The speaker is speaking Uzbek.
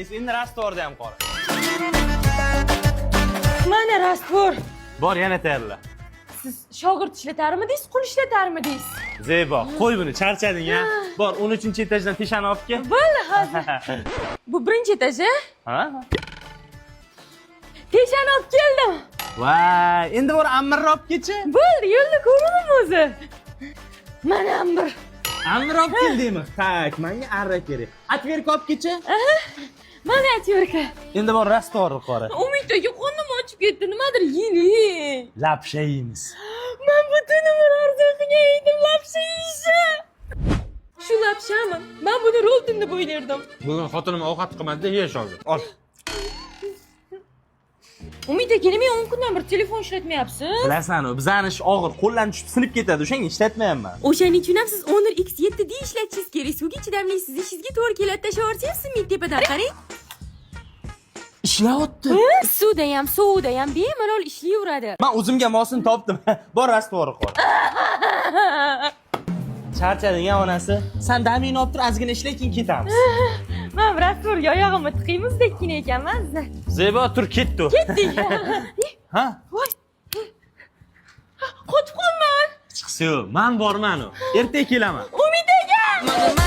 ishlaysiz. Endi rastvorda ham qora. Mana rastvor. Bor, yana tayyorla. Siz shogird ishlatarmidingiz, qul ishlatarmidingiz? Zebo, qo'y buni, charchading ya. Bor, 13-etajdan teshani olib kel. Bo'ldi, hozir. Bu birinchi etaj, Ha? Teshani olib keldim. Voy, endi bor amirni olib kelchi. Bo'ldi, yo'lda ko'raman o'zi. Mana ambir. Amirni olib keldingmi? Tak, menga arra kerak. Atverka olib kelchi. Mana atverka. Endi bor rastvorni qora. Umid aka qonim ochib ketdi, nimadir yeylik. Lapsha yeymiz. Men butun umr orzu qilgan edim lapsha yeyishni. Shu lapshami? Men buni roltin deb o'ylardim. Bugun xotinim ovqat qilmadi, yeyish hozir. Ol. Umid aka, nima 10 kundan bir telefon ishlatmayapsiz? Bilasan, bizani ish og'ir, qo'ldan tushib sinib ketadi. O'shanga ishlatmayapman. O'shaning uchun ham siz Honor X7D ishlatishingiz kerak. Suvga chidamli siz ishingizga to'g'ri keladi. Tashavorsangiz simit tepadan qarang. Ishlayapti. Suvda ham, suvda ham bemalol ishlayveradi. Men o'zimga mosini topdim. Bor rastvorni qora. Charchading ya onasi. Sen damingni olib tur, ozgina ishla, keyin ketamiz. Men rastvorga oyog'imni tiqiymizdekina ekanman. Zebo, tur, ketdi. Ketdik. Ha? Voy. Qotib qolman. Chiqsa-yu, men borman u. Ertaga kelaman. Umid aka.